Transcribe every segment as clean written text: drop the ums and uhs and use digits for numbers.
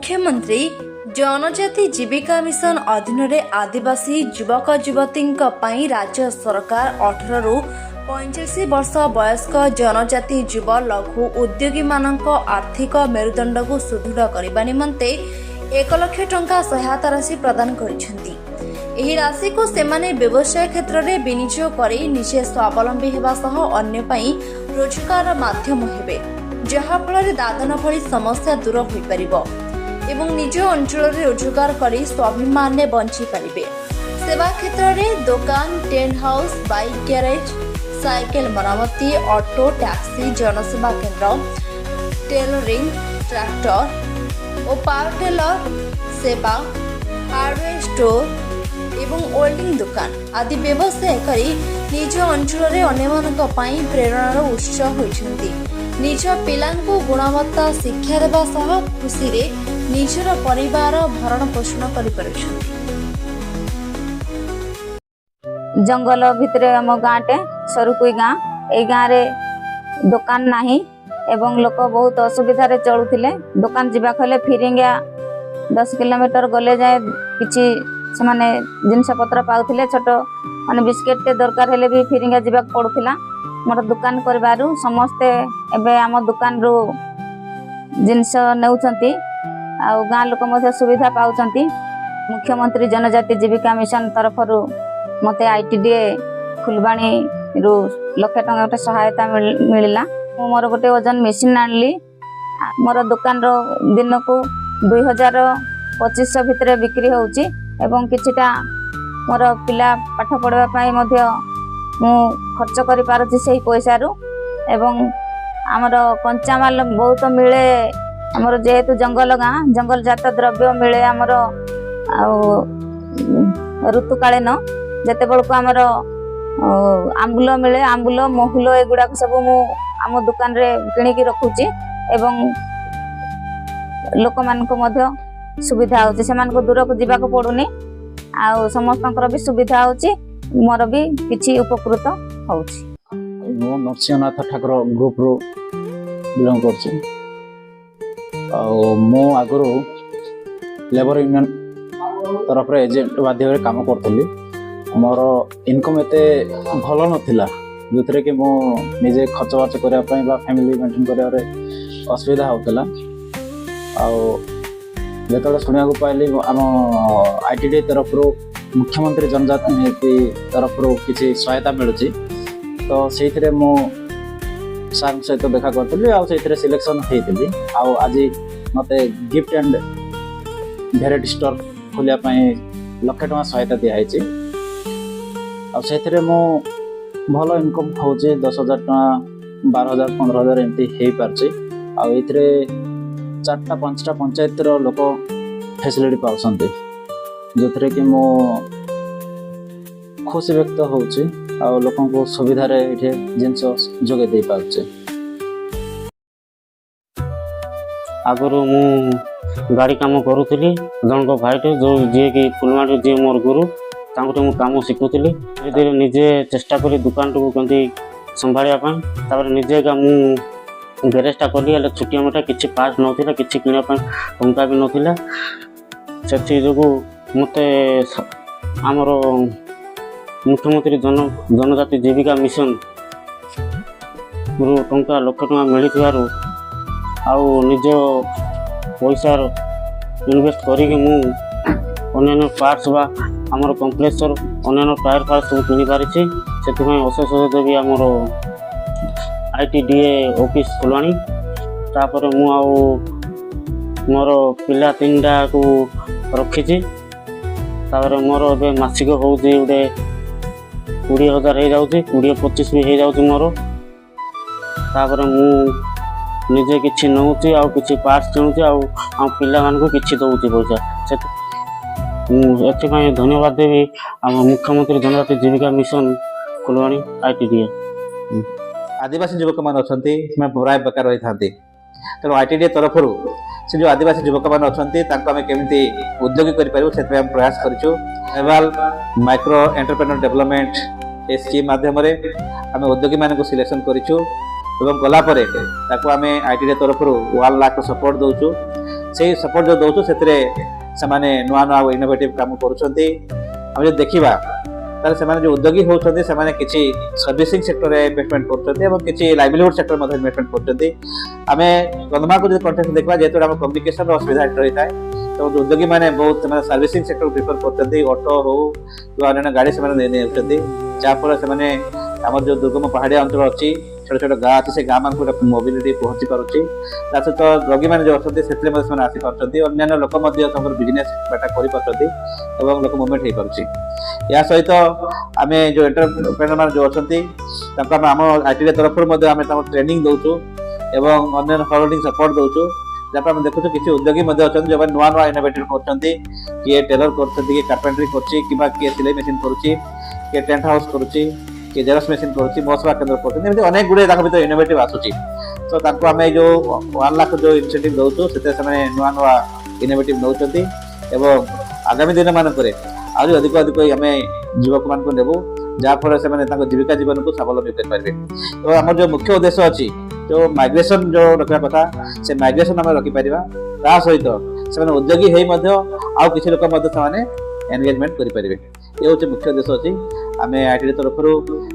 मुख्यमंत्री जनजाति जीविका मिशन अधीन आदिवासी युवक युवती राज्य सरकार 18 रु 45 वर्ष वयस्क जनजाति युव लघु उद्योगी मानक आर्थिक मेरुदंड को सुदृढ़ करने निमंते 1 लाख टंका सहायता राशि प्रदान करिसेंती। एही राशि को सेमाने व्यवसाय क्षेत्र में विनियोग कर निजे स्वावलंबी होगा सह अन्य पई रोजगार माध्यम हेबे, जहा फल दादन भली समस्या दूर हो पारिबो एवं निज अंचल रोजगार कर स्वाभिमान बंची पारिबे। सेवा क्षेत्र में दुकान, tent house, bike garage, cycle मरामती, ऑटो, टैक्सी, जनसेवा केन्द्र, टेलरिंग, ट्रैक्टर और पावर टेलर सेवा, हार्डवेयर स्टोर एवं ओल्डिंग दुकान आदि व्यवसाय करी निज अंचल अन्य प्रेरणार उत्स होइछन्ति। निज पिलांको गुणवत्ता शिक्षा देवा सह खुशी रे निजर परिवार भरण पोषण करि पारुछन्ति। जंगल भितर आम गाँटे सरुकुई गाँ, ए गाँव रे दुकान नाही एवं लोक बहुत असुविधा रे चलुथिले। दुकान जीवा खले फिरिंगा 10 किलोमीटर गले जाए किछि समाने जिनस पत्र पाउथिले। छोट माने बिस्किट ते दरकार हेले भी फिरिंगा जीवा पड़ुथिला। मोर दुकान करबारु समस्ते एबे आम दुकान रु जिनस नेउछंती आ गाँ लोक मध्य सुविधा पाउछंती। मुख्यमंत्री जनजाति जीविका मिशन तरफ रु मते आईटीडीए फुलबाणी रु लक्ष टंका गोटे सहायता मिलिला। मोर गोटे वजन मेसीन आनली। मोर दुकान रो दिन को 2000-2500 भितर बिक्री होउची एवं किछिटा मोर पिला पाठ पढ़वा पाई मध्य मु खर्च करि पारुची सेही पैसा रु। एवं हमर कंचामाल बहुत मिले। हमर जेहेतु जंगल गाँ, जंगल जात द्रव्य मिले। हमर ऋतुकालीन जेते बेलको हमर आंबुल मिले, आंबुल महुल एगुड़ा सब मु आम दुकान रे किणिकी रखुची एवं लोक मान को मध्य सुविधा होची। सेमान को दूर को जीवा को पड़ुनी आ समस्तंकर भी सुविधा होची, मोर भी किछि उपकृत होची। मो नरसिंहनाथ ठाकुर ग्रुप रो बिलोंग करछी। मो आगरो लेबर यूनियन तरफ रे एजेंट माध्यम रे काम करथली। मोर इनकम एते भल नथिला, जोथरे कि मो निजे खर्च बार्च करिया पई बा फैमिली मेंटेन करिया रे असुविधा होतला। जेतले सुनिया को पाइली आम आईटीडी तरफ रो मुख्यमंत्री जनजाति तरफ रो किछि सहायता मिलुची, तो सेइथरे मो सार सहित देखा करथली आ सेइथरे सिलेक्शन हेइतली। आ आज मते गिफ्ट एंड भेराइटी स्टोर खोलिया पई लक्ष टका सहायता दिया हैची। आ सेइथरे मो भलो इनकम होची 10,000 टका, 12,000, 15,000 एमती हेइ पारची। आ एथरे 4-5टा पंचायत रो लोक फैसिलिटी पाउछन्ते, जोथरे कि मो खुशी व्यक्त होची आ लोकन को सुविधा रे एठे जिनस जोगे दे पाउछे। आगरो मु गाड़ी काम करूଥିଲି। जनको भाईटे जो जे कि फुलमाटी जे मोर गुरु तांको मु काम शिखुଥିଲି। धीरे निजे चेष्टा करी दुकान को केंती संभालिया पई तापर निजे का मु गैरेजटा कली। हेले छुटिया मोटा किछि पास नथिला, किछि किना पई टंका भी नथिला। सेठी जोगु मते हमरो मुख्यमंत्री जनजाति जीविका मिशन रु टंका लक्ष टंका मिलिथिबारु आउ निज पैसा इन्वेस्ट करिके मु अन्य पार्ट्स बा हमर कंप्रेसर अन्य टायर पार्ट्स सब किनि पारिछि। सेथिमे अशेष देवी हमर आईटीडीए ऑफिस फुलवाणी। तापर मु आउ मोर पिला 3टा को रखिछि। तापर मोर एबे मासिक होउछि उडे 20,000 हे जाउछि, 20-25 भी हे जाउछि मोर। तापर मु निजे किछि नउछि आ किछि पार्ट्स किनुछि आ हम पिला मान को किछि दउछि पैसा। एथि पई धन्यवाद देवी हम मुख्यमंत्री जनजाति जीविका मिशन फुलवाणी आईटीडीए। आदिवासी युवक मान अछंती मैं प्राय बेकार रही थांती, तेणु आईटीडीए तरफ से जो आदिवासी युवक मान अछंती तांको हमें केमिति उद्योगी करि पारिबो सेत हम प्रयास करिछु। एवाल माइक्रो एंटरप्रेन्योर डेवलपमेंट ए स्कीम माध्यम रे हम उद्योगी मान को सिलेक्शन करिछु एवं गला परे ताको हमें आईटीडीए तरफ 1 लाख सपोर्ट दउछु। ସେଇ ସପୋର୍ଟ ଯେଉଁ ଦେଉଛୁ ସେଥିରେ ସେମାନେ ନୂଆ ନୂଆ ଇନୋଭେଟିଭ କାମ କରୁଛନ୍ତି। ଆମେ ଯଦି ଦେଖିବା ତାହେଲେ ସେମାନେ ଯେଉଁ ଉଦ୍ୟୋଗୀ ହେଉଛନ୍ତି ସେମାନେ କିଛି ସର୍ଭିସିଂ ସେକ୍ଟରରେ ଇନଭେଷ୍ଟମେଣ୍ଟ କରୁଛନ୍ତି ଏବଂ କିଛି ଲାଇଭଲିହୁଡ୍ ସେକ୍ଟର ମଧ୍ୟ ଇନଭେଷ୍ଟମେଣ୍ଟ କରୁଛନ୍ତି। ଆମେ କନ୍ଧମାଳକୁ ଯଦି କଣ୍ଟେକ୍ସ ଦେଖିବା ଯେହେତୁ ଆମ କମ୍ୟୁନିକେସନର ଅସୁବିଧା ରହିଥାଏ ତ ଉଦ୍ୟୋଗୀମାନେ ବହୁତ ସେମାନେ ସର୍ଭିସିଂ ସେକ୍ଟର ପ୍ରିଫର କରୁଛନ୍ତି। ଅଟୋ ହଉ କିମ୍ବା ଅନ୍ୟାନ୍ୟ ଗାଡ଼ି ସେମାନେ ନେଉଛନ୍ତି, ଯାହାଫଳରେ ସେମାନେ ଆମର ଯେଉଁ ଦୁର୍ଗମ ପାହାଡ଼ିଆ ଅଞ୍ଚଳ ଅଛି, ଛୋଟ ଛୋଟ ଗାଁ ଅଛି, ସେ ଗାଁମାନଙ୍କୁ ମୋବିଲିଟି ପହଞ୍ଚି ପାରୁଛି। ତା ସହିତ ରୋଗୀମାନେ ଯେଉଁ ଅଛନ୍ତି ସେଥିରେ ମଧ୍ୟ ସେମାନେ ଆସିପାରୁଛନ୍ତି। ଅନ୍ୟାନ୍ୟ ଲୋକ ମଧ୍ୟ ତାଙ୍କର ବିଜନେସ୍ ବାଟା କରିପାରୁଛନ୍ତି ଏବଂ ଲୋକ ମୁଭମେଣ୍ଟ ହେଇପାରୁଛି। ଏହା ସହିତ ଆମେ ଯେଉଁ ଏଣ୍ଟରପ୍ରେନରମାନେ ଯେଉଁ ଅଛନ୍ତି ତାଙ୍କୁ ଆମେ ଆମ ITD ତରଫରୁ ମଧ୍ୟ ଆମେ ତାଙ୍କୁ ଟ୍ରେନିଂ ଦେଉଛୁ ଏବଂ ଅନ୍ୟାନ୍ୟ ଫରୱାର୍ଡିଂ ସପୋର୍ଟ ଦେଉଛୁ। ଯାହାଫଳରେ ଆମେ ଦେଖୁଛୁ କିଛି ଉଦ୍ୟୋଗୀ ମଧ୍ୟ ଅଛନ୍ତି ଯେଉଁମାନେ ନୂଆ ନୂଆ ଇନୋଭେଟିଭ କରୁଛନ୍ତି। କିଏ ଟେଲର କରୁଛନ୍ତି, କିଏ କାର୍ପେଣ୍ଟ୍ରି କରୁଛି, କିମ୍ବା କିଏ ସିଲେଇ ମେସିନ୍ କରୁଛି, କିଏ ଟେଣ୍ଟ ହାଉସ୍ କରୁଛି, କିଏ ଜେରକ୍ସ ମେସିନ୍ କରୁଛି, ମୋ ସେବା କେନ୍ଦ୍ର କରୁଛନ୍ତି। ଏମିତି ଅନେକ ଗୁଡ଼ିଏ ତାଙ୍କ ଭିତରେ ଇନୋଭେଟିଭ ଆସୁଛି। ତ ତାଙ୍କୁ ଆମେ ଯେଉଁ 1 ଲାଖ ଯେଉଁ ଇନିସିଏଟିଭ ଦେଉଛୁ ସେଥିରେ ସେମାନେ ନୂଆ ନୂଆ ଇନୋଭେଟିଭ ନେଉଛନ୍ତି ଏବଂ ଆଗାମୀ ଦିନମାନଙ୍କରେ ଆହୁରି ଅଧିକ ଆମେ ଯୁବକମାନଙ୍କୁ ନେବୁ, ଯାହାଫଳରେ ସେମାନେ ତାଙ୍କ ଜୀବିକା ଜୀବନକୁ ସ୍ୱାବଲମ୍ବୀ କରିପାରିବେ। ଏବଂ ଆମର ଯେଉଁ ମୁଖ୍ୟ ଉଦ୍ଦେଶ୍ୟ ଅଛି ଯେଉଁ ମାଇଗ୍ରେସନ୍ ଯେଉଁ ରଖିବା କଥା ସେ ମାଇଗ୍ରେସନ୍ ଆମେ ରଖିପାରିବା। ତା ସହିତ ସେମାନେ ଉଦ୍ୟୋଗୀ ହେଇ ମଧ୍ୟ ଆଉ କିଛି ଲୋକ ମଧ୍ୟ ସେମାନେ ଏନଗେଜମେଣ୍ଟ କରିପାରିବେ। ଏ ହେଉଛି ମୁଖ୍ୟ ଉଦ୍ଦେଶ୍ୟ ଅଛି। ଆମେ ITD ତରଫରୁ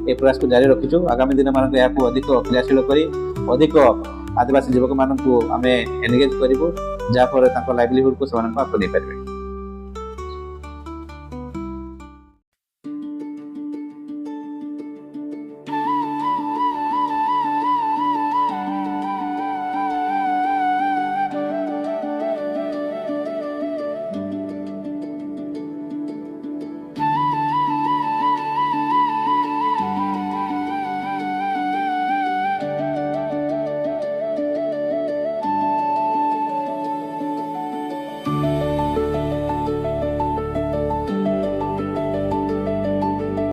ଏ ପ୍ରୟାସକୁ ଜାରି ରଖିଛୁ। ଆଗାମୀ ଦିନମାନଙ୍କୁ ଏହାକୁ ଅଧିକ କ୍ରିୟାଶୀଳ କରି ଅଧିକ ଆଦିବାସୀ ଯୁବକମାନଙ୍କୁ ଆମେ ଏନଗେଜ କରିବୁ, ଯାହାଫଳରେ ତାଙ୍କ ଲାଇଭଲିହୁଡକୁ ସେମାନଙ୍କୁ ଆପଣେଇ ପାରିବେ।